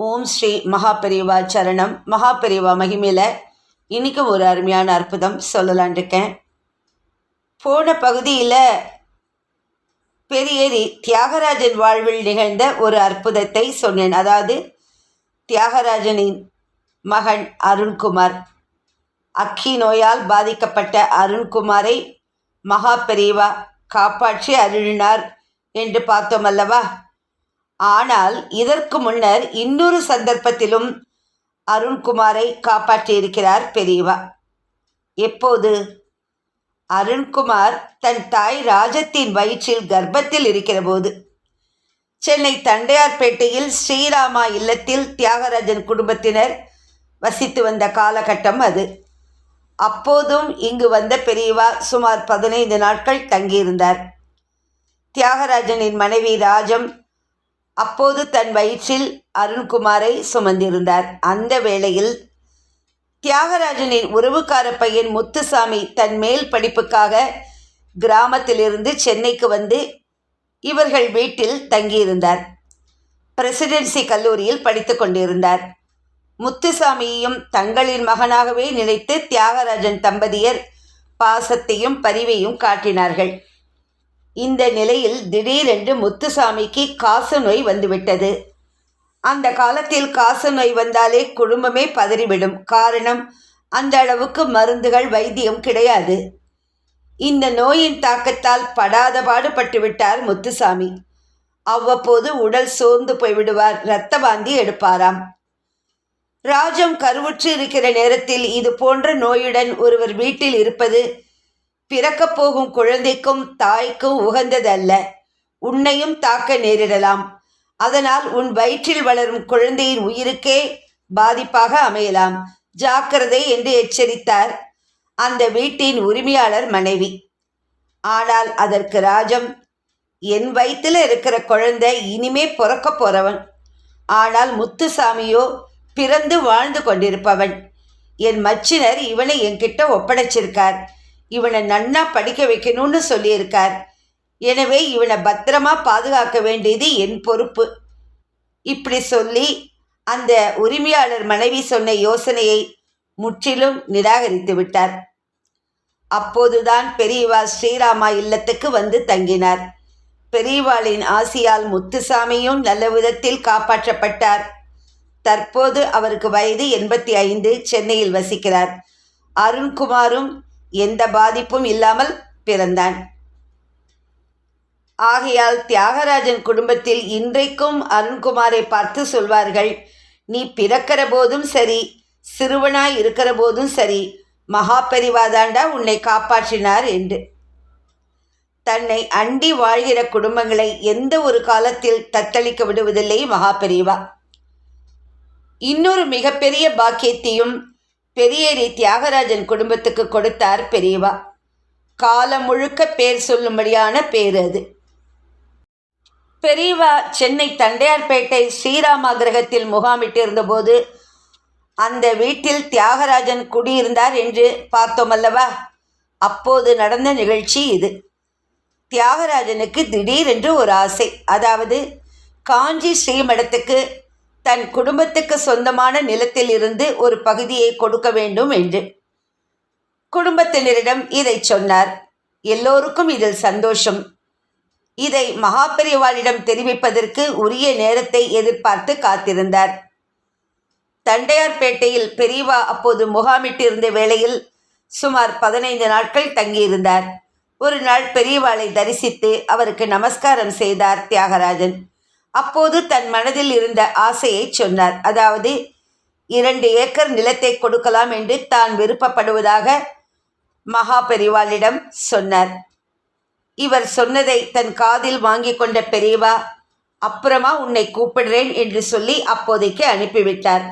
ஓம் ஸ்ரீ மகாபெரிவா சரணம். மகாபெரிவா மகிமையில் இன்றைக்கும் ஒரு அருமையான அற்புதம் சொல்லலான் இருக்கேன். போன பகுதியில் பெரியேரி தியாகராஜன் வாழ்வில் நிகழ்ந்த ஒரு அற்புதத்தை சொன்னேன். அதாவது தியாகராஜனின் மகன் அருண்குமார், அக்கி நோயால் பாதிக்கப்பட்ட அருண்குமாரை மகாபெரிவா காப்பாற்றி அருளினார் என்று பார்த்தோம் அல்லவா? ஆனால் இதற்கு முன்னர் இன்னொரு சந்தர்ப்பத்திலும் அருண்குமாரை காப்பாற்றியிருக்கிறார் பெரியவா. எப்போது? அருண்குமார் தன் தாய் ராஜத்தின் வயிற்றில் கர்ப்பத்தில் இருக்கிற போது சென்னை தண்டையார்பேட்டையில் ஸ்ரீராமா இல்லத்தில் தியாகராஜன் குடும்பத்தினர் வசித்து வந்த காலகட்டம் அது. அப்போதும் இங்கு வந்த பெரியவா சுமார் 15 நாட்கள் தங்கியிருந்தார். தியாகராஜனின் மனைவி ராஜம் அப்போது தன் வயிற்றில் அருண்குமாரை சுமந்திருந்தார். அந்த வேளையில் தியாகராஜனின் உறவுக்கார பையன் முத்துசாமி தன் மேல் படிப்புக்காக கிராமத்திலிருந்து சென்னைக்கு வந்து இவர்கள் வீட்டில் தங்கியிருந்தார். பிரசிடென்சி கல்லூரியில் படித்து கொண்டிருந்தார். முத்துசாமியையும் தங்களின் மகனாகவே நினைத்து தியாகராஜன் தம்பதியர் பாசத்தையும் பரிவையும் காட்டினார்கள். இந்த நிலையில் திடீரென்று முத்துசாமிக்கு காச நோய் வந்துவிட்டது. அந்த காலத்தில் காச நோய் வந்தாலே குடும்பமே பதறிவிடும். காரணம், அந்த அளவுக்கு மருந்துகள் வைத்தியம் கிடையாது. இந்த நோயின் தாக்கத்தால் படாத பாடுபட்டுவிட்டார் முத்துசாமி. அவ்வப்போது உடல் சோர்ந்து போய்விடுவார். இரத்த வாந்தி எடுப்பாராம். ராஜம் கருவுற்று இருக்கிற நேரத்தில் இது போன்ற நோயுடன் ஒருவர் வீட்டில் இருப்பது பிறக்கப் போகும் குழந்தைக்கும் தாய்க்கும் உகந்ததல்ல. உன்னையும் தாக்க நேரிடலாம். அதனால் உன் வயிற்றில் வளரும் குழந்தையின் உயிருக்கே பாதிப்பாக அமையலாம். ஜாக்கிரதை என்று எச்சரித்தார் அந்த வீட்டின் உரிமையாளர் மனைவி. ஆனால் அதற்கு ராஜம், என் வயிற்றில் இருக்கிற குழந்தை இனிமே பிறக்க போறவன். ஆனால் முத்துசாமியோ பிறந்து வாழ்ந்து கொண்டிருப்பவன். என் மச்சினர் இவனை என்கிட்ட ஒப்படைச்சிருக்கார். இவனை நன்னா படிக்க வைக்கணும்னு சொல்லியிருக்கார். எனவே இவனை பத்திரமா பாதுகாக்க வேண்டியது என் பொறுப்பு. இப்படி சொல்லி அந்த உரிமையாளர் மனைவி சொன்ன யோசனையை முற்றிலும் நிராகரித்து விட்டார். அப்போதுதான் பெரியவா ஸ்ரீராமா இல்லத்துக்கு வந்து தங்கினார். பெரியவாளின் ஆசியால் முத்துசாமியும் நல்ல விதத்தில் காப்பாற்றப்பட்டார். தற்போது அவருக்கு வயது 85. சென்னையில் வசிக்கிறார். அருண்குமாரும் எந்த பாதிப்பும் இல்லாமல் பிறந்தான். ஆகையால் தியாகராஜன் குடும்பத்தில் இன்றைக்கும் அருண்குமாரை பார்த்து சொல்வார்கள், நீ பிறக்கிற போதும் சரி, சிறுவனாய் இருக்கிற போதும் சரி, மகாபெரிவாதாண்டா உன்னை காப்பாற்றினார் என்று. தன்னை அண்டி வாழ்கிற குடும்பங்களை எந்த ஒரு காலத்தில் தத்தளிக்க விடுவதில்லை மகாபெரிவா. இன்னொரு மிகப்பெரிய பாக்கியத்தையும் பெரியேரி தியாகராஜன் குடும்பத்துக்கு கொடுத்தார் பெரியவா. காலம் முழுக்க பேர் சொல்லும்படியான பேர் அது. பெரியவா சென்னை தண்டையார்பேட்டை ஸ்ரீராமா கிரகத்தில் முகாமிட்டிருந்த போது அந்த வீட்டில் தியாகராஜன் குடியிருந்தார் என்று பார்த்தோம் அல்லவா? அப்போது நடந்த நிகழ்ச்சி இது. தியாகராஜனுக்கு திடீரென்று ஒரு ஆசை. அதாவது காஞ்சி ஸ்ரீமடத்துக்கு தன் குடும்பத்துக்கு சொந்தமான நிலத்தில் இருந்து ஒரு பகுதியை கொடுக்க வேண்டும் என்று குடும்பத்தினரிடம் இதை சொன்னார். எல்லோருக்கும் இதில் சந்தோஷம். இதை மகாபெரிவாளிடம் தெரிவிப்பதற்கு உரிய நேரத்தை எதிர்பார்த்து காத்திருந்தார். தண்டையார்பேட்டையில் பெரியவா அப்போது முகாமிட்டிருந்த வேளையில் சுமார் 15 நாட்கள் தங்கியிருந்தார். ஒரு நாள் பெரியவாளை தரிசித்து அவருக்கு நமஸ்காரம் செய்தார் தியாகராஜன். அப்போது தன் மனதில் இருந்த ஆசையை சொன்னார். அதாவது 2 ஏக்கர் நிலத்தை கொடுக்கலாம் என்று தான் விருப்பப்படுவதாக மகாபெரிவாளிடம் சொன்னார். இவர் சொன்னதை தன் காதில் வாங்கி கொண்ட பெரியவா, அப்புறமா உன்னை கூப்பிடுறேன் என்று சொல்லி அப்போதைக்கு அனுப்பிவிட்டார்.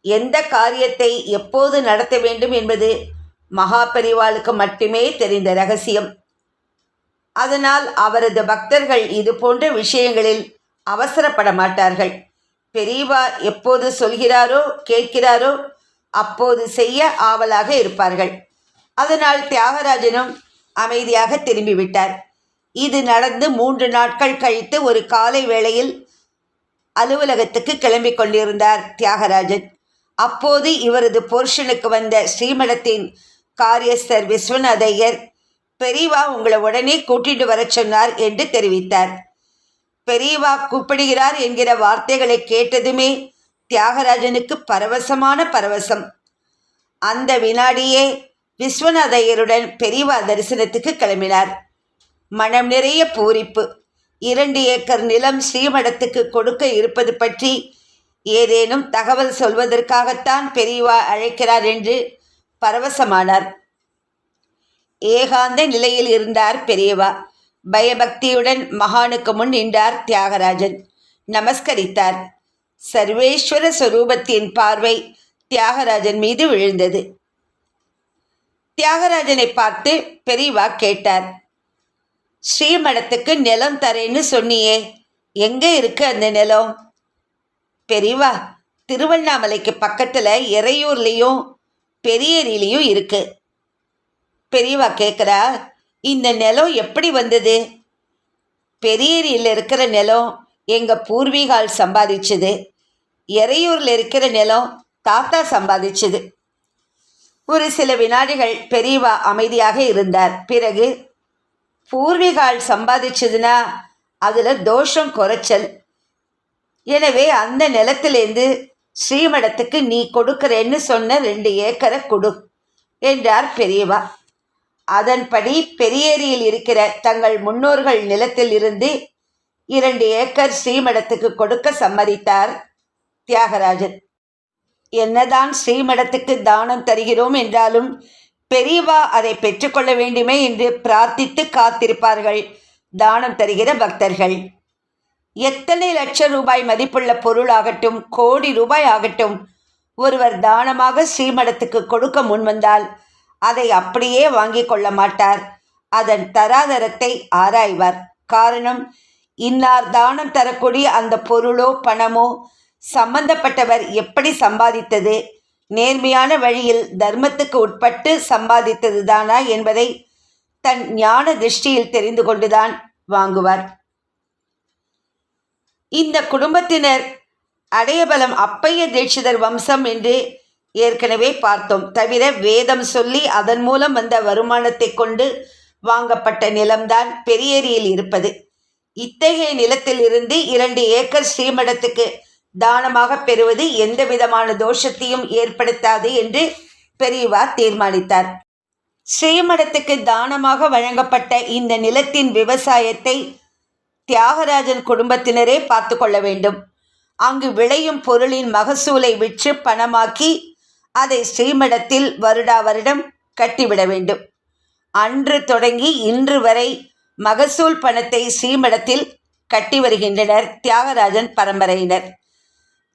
எந்த காரியத்தை எப்போது நடத்த வேண்டும் என்பது மகாபெரிவாளுக்கு மட்டுமே தெரிந்த ரகசியம். அதனால் அவரது பக்தர்கள் இது போன்ற விஷயங்களில் அவசரப்பட மாட்டார்கள். பெரியவா எப்போது சொல்கிறாரோ கேட்கிறாரோ அப்போது செய்ய ஆவலாக இருப்பார்கள். அதனால் தியாகராஜனும் அமைதியாக திரும்பிவிட்டார். இது நடந்து 3 நாட்கள் கழித்து ஒரு காலை வேளையில் அலுவலகத்துக்கு கிளம்பி கொண்டிருந்தார் தியாகராஜன். அப்போது இவரது போர்ஷனுக்கு வந்த ஸ்ரீமடத்தின் காரியஸ்தர் விஸ்வநாத ஐயர், பெரியவா உங்களை உடனே கூட்டிட்டு வர சொன்னார் என்று தெரிவித்தார். பெரியவா கூப்பிடுகிறார் என்கிற வார்த்தைகளை கேட்டதுமே தியாகராஜனுக்கு பரவசமான பரவசம். அந்த வினாடியே விஸ்வநாத ஐயருடன் பெரியவா தரிசனத்துக்கு கிளம்பினார். மனம் நிறைய பூரிப்பு. 2 ஏக்கர் நிலம் ஸ்ரீமடத்துக்கு கொடுக்க இருப்பது பற்றி ஏதேனும் தகவல் சொல்வதற்காகத்தான் பெரியவா அழைக்கிறார் என்று பரவசமானார். ஏகாந்த நிலையில் இருந்தார் பெரியவா. பயபக்தியுடன் மகானுக்கு முன் நின்றார் தியாகராஜன். நமஸ்கரித்தார். சர்வேஸ்வர சொரூபத்தின் பார்வை தியாகராஜன் மீது விழுந்தது. தியாகராஜனை பார்த்து பெரியவா கேட்டார், ஸ்ரீமடத்துக்கு நிலம் தரேன்னு சொன்னியே, எங்கே இருக்கு அந்த நிலம்? பெரியவா, திருவண்ணாமலைக்கு பக்கத்தில் எறையூர்லேயும் பெரியேரியிலையும் இருக்கு. பெரியவா கேட்குறா, இந்த நிலம் எப்படி வந்தது? பெரியேரியில் இருக்கிற நிலம் எங்கள் பூர்வீகால் சம்பாதிச்சது. எறையூரில் இருக்கிற நிலம் தாத்தா சம்பாதிச்சது. ஒரு சில வினாடிகள் பெரியவா அமைதியாக இருந்தார். பிறகு, பூர்வீகால் சம்பாதிச்சதுன்னா அதில் தோஷம் குறைச்சல். எனவே அந்த நிலத்திலேருந்து ஸ்ரீமடத்துக்கு நீ கொடுக்குறேன்னு சொன்ன 2 ஏக்கரை கொடு என்றார் பெரியவா. அதன்படி பெரியேரியில் இருக்கிற தங்கள் முன்னோர்கள் நிலத்தில் இருந்து 2 ஏக்கர் ஸ்ரீமடத்துக்கு கொடுக்க சம்மதித்தார் தியாகராஜன். என்னதான் ஸ்ரீமடத்துக்கு தானம் தருகிறோம் என்றாலும் பெரியவா அதை பெற்றுக்கொள்ள வேண்டுமே என்று பிரார்த்தித்து காத்திருப்பார்கள் தானம் தருகிற பக்தர்கள். எத்தனை லட்சம் ரூபாய் மதிப்புள்ள பொருளாகட்டும், கோடி ரூபாய் ஆகட்டும், ஒருவர் தானமாக ஸ்ரீமடத்துக்கு கொடுக்க முன்வந்தால் அதை அப்படியே வாங்கி கொள்ள மாட்டார். அதன் தராதரத்தை ஆராய்வார். காரணம், இன்னார் தானம் தரக்கூடிய அந்த பொருளோ பணமோ சம்பந்தப்பட்டவர் எப்படி சம்பாதித்தது, நேர்மையான வழியில் தர்மத்துக்கு உட்பட்டு சம்பாதித்தது தானா என்பதை தன் ஞான திருஷ்டியில் தெரிந்து கொண்டுதான் வாங்குவார். இந்த குடும்பத்தினர் அடையபலம் அப்பைய தீட்சிதர் வம்சம் என்று ஏற்கனவே பார்த்தோம். தவிர வேதம் சொல்லி அதன் மூலம் வந்த வருமானத்தை கொண்டு வாங்கப்பட்ட நிலம்தான் பெரியேரியில் இருப்பது. இத்தகைய நிலத்தில் இருந்து 2 ஏக்கர் ஸ்ரீமடத்துக்கு தானமாக பெறுவது எந்த விதமான தோஷத்தையும் ஏற்படுத்தாது என்று பெரியவா தீர்மானித்தார். ஸ்ரீமடத்துக்கு தானமாக வழங்கப்பட்ட இந்த நிலத்தின் விவசாயத்தை தியாகராஜன் குடும்பத்தினரே பார்த்து கொள்ள வேண்டும். அங்கு விளையும் பொருளின் மகசூலை விற்று பணமாக்கி அதை ஸ்ரீமடத்தில் வருடா வருடம் கட்டிவிட வேண்டும். அன்று தொடங்கி இன்று வரை மகசூல் பணத்தை ஸ்ரீமடத்தில் கட்டி வருகின்றனர் தியாகராஜன் பரம்பரையினர்.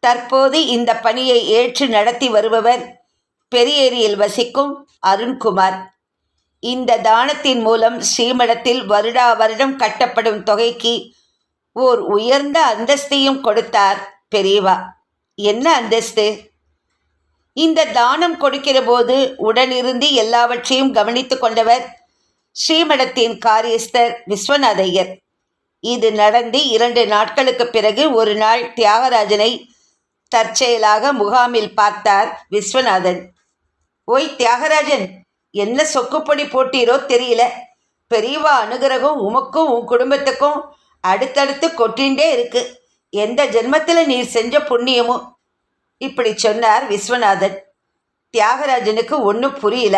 தற்போது இந்த பணியை ஏற்று நடத்தி வருபவர் பெரியேரியில் வசிக்கும் அருண்குமார். இந்த தானத்தின் மூலம் ஸ்ரீமடத்தில் வருடா வருடம் கட்டப்படும் தொகைக்கு ஓர் உயர்ந்த அந்தஸ்தையும் கொடுத்தார் பெரியவா. என்ன அந்தஸ்து? இந்த தானம் கொடுக்கிற போது உடனிருந்து எல்லாவற்றையும் கவனித்து கொண்டவர் ஸ்ரீமடத்தின் காரியஸ்தர் விஸ்வநாத ஐயர். இது நடந்து 2 நாட்களுக்கு பிறகு ஒரு நாள் தியாகராஜனை தற்செயலாக முகாமில் பார்த்தார் விஸ்வநாதன். ஓய் தியாகராஜன், என்ன சொக்குப்பொடி போட்டீரோ தெரியல. பெரியவா அனுகிரகம் உமக்கும் உன் குடும்பத்துக்கும் அடுத்தடுத்து கொட்டின்றே இருக்கு. எந்த ஜென்மத்தில் நீர் செஞ்ச புண்ணியமோ? இப்படி சொன்னார் விஸ்வநாதன். தியாகராஜனுக்கு ஒன்றும் புரியல.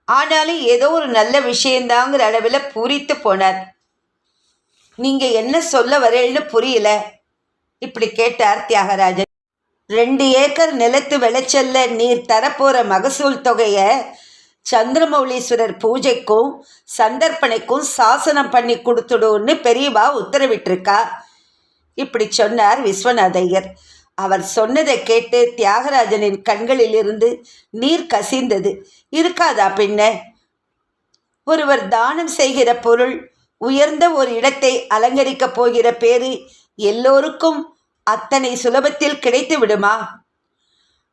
ஆனாலும் ஏதோ ஒரு நல்ல விஷயந்தாங்கிற அளவில் பூரித்து போனார். நீங்கள் என்ன சொல்ல வரேன்னு புரியல, இப்படி கேட்டார் தியாகராஜன். 2 ஏக்கர் நிலத்து விளைச்சல்ல நீர் தரப்போகிற மகசூல் தொகையை சந்திரமௌலீஸ்வரர் பூஜைக்கும் சந்தர்ப்பணைக்கும் சாசனம் பண்ணி கொடுத்துடுன்னு பெரியவா உத்தரவிட்டிருக்கா. இப்படி சொன்னார் விஸ்வநாத ஐயர். அவர் சொன்னதை கேட்டு தியாகராஜனின் கண்களில் இருந்து நீர் கசிந்தது. இருக்காதா பின்ன? ஒருவர் தானம் செய்கிற பொருள் உயர்ந்த ஒரு இடத்தை அலங்கரிக்கப் போகிற பேரு எல்லோருக்கும் அத்தனை சுலபத்தில் கிடைத்து விடுமா?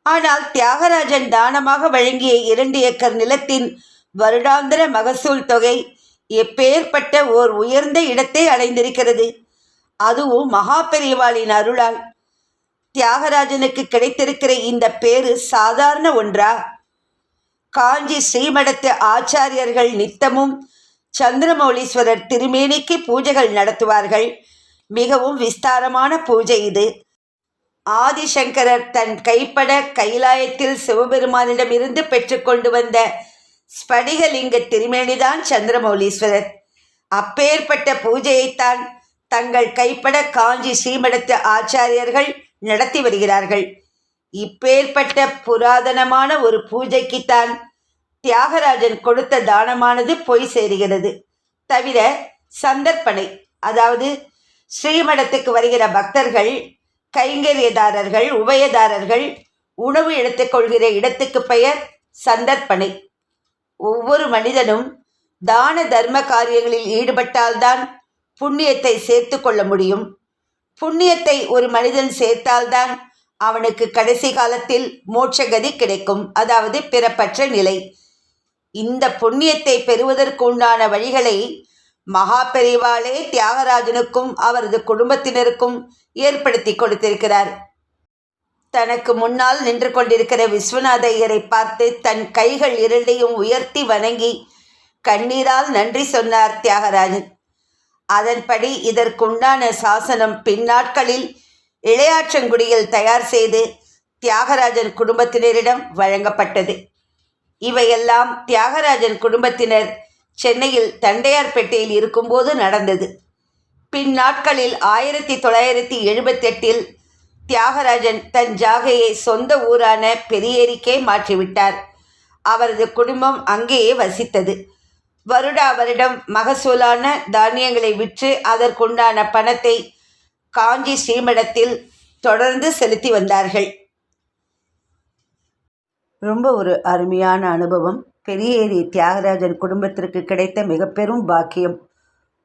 ஆனால் தியாகராஜன் தானமாக வழங்கிய 2 ஏக்கர் நிலத்தின் வருடாந்திர மகசூல் தொகை எப்பேற்பட்ட ஓர் உயர்ந்த இடத்தை அடைந்திருக்கிறது. அதுவும் மகா பெரியவாளின் அருளால். தியாகராஜனுக்கு கிடைத்திருக்கிற இந்த பேரு சாதாரண ஒன்றா? காஞ்சி ஸ்ரீமடத்து ஆச்சாரியர்கள் நித்தமும் சந்திரமௌலீஸ்வரர் திருமேனிக்கு பூஜைகள் நடத்துவார்கள். மிகவும் விஸ்தாரமான பூஜை இது. ஆதிசங்கரர் தன் கைப்பட கைலாயத்தில் சிவபெருமானிடமிருந்து பெற்றுக்கொண்டு வந்த ஸ்படிகலிங்க திருமேனிதான் சந்திரமௌலீஸ்வரர். அப்பேற்பட்ட பூஜையைத்தான் தங்கள் கைப்பட காஞ்சி ஸ்ரீமடத்து ஆச்சாரியர்கள் நடத்தி வருகிறார்கள். இப்பேற்பட்ட புராதனமான ஒரு பூஜைக்குத்தான் தியாகராஜன் கொடுத்த தானமானது போய் சேருகிறது. தவிர சந்தர்ப்பணை, அதாவது ஸ்ரீமடத்துக்கு வருகிற பக்தர்கள், கைங்கரியதாரர்கள், உபயதாரர்கள் உணவு எடுத்துக்கொள்கிற இடத்துக்கு பெயர் சந்தர்ப்பணை. ஒவ்வொரு மனிதனும் தான தர்ம காரியங்களில் ஈடுபட்டால்தான் புண்ணியத்தை சேர்த்து கொள்ள முடியும். புண்ணியத்தை ஒரு மனிதன் சேர்த்தால்தான் அவனுக்கு கடைசி காலத்தில் மோட்சகதி கிடைக்கும், அதாவது பிறப்பற்ற நிலை. இந்த புண்ணியத்தை பெறுவதற்கு உண்டான வழிகளை மகா பெரிவாளே தியாகராஜனுக்கும் அவரது குடும்பத்தினருக்கும் ஏற்படுத்தி கொடுத்திருக்கிறார். தனக்கு முன்னால் நின்று கொண்டிருக்கிற விஸ்வநாத ஐயரை பார்த்து தன் கைகள் இரண்டையும் உயர்த்தி வணங்கி கண்ணீரால் நன்றி சொன்னார் தியாகராஜன். அதன்படி இதற்குண்டான சாசனம் பின்னாட்களில் இளையாற்றங்குடியில் தயார் செய்து தியாகராஜன் குடும்பத்தினரிடம் வழங்கப்பட்டது. இவையெல்லாம் தியாகராஜன் குடும்பத்தினர் சென்னையில் தண்டையார்பேட்டையில் இருக்கும்போது நடந்தது. பின்னாட்களில் 1978 தியாகராஜன் தன் ஜாகையை சொந்த ஊரான பெரியேரிக்கே மாற்றிவிட்டார். அவரது குடும்பம் அங்கேயே வசித்தது. வருடா வருடம் மகசூலான தானியங்களை விற்று அதற்குண்டான பணத்தை காஞ்சி ஸ்ரீமடத்தில் தொடர்ந்து செலுத்தி வந்தார்கள். ரொம்ப ஒரு அருமையான அனுபவம். பெரியேரி தியாகராஜன் குடும்பத்திற்கு கிடைத்த மிக பெரும் பாக்கியம்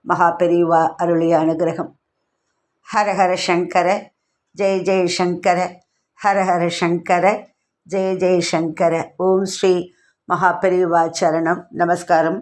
மகா பெரியவா அருளிய அனுகிரகம். ஹரஹர சங்கர ஜெய ஜெய சங்கர, ஹரஹர சங்கர ஜெய ஜெய சங்கர. ஓம் ஸ்ரீ மகா பெரியவா சரணம். நமஸ்காரம்.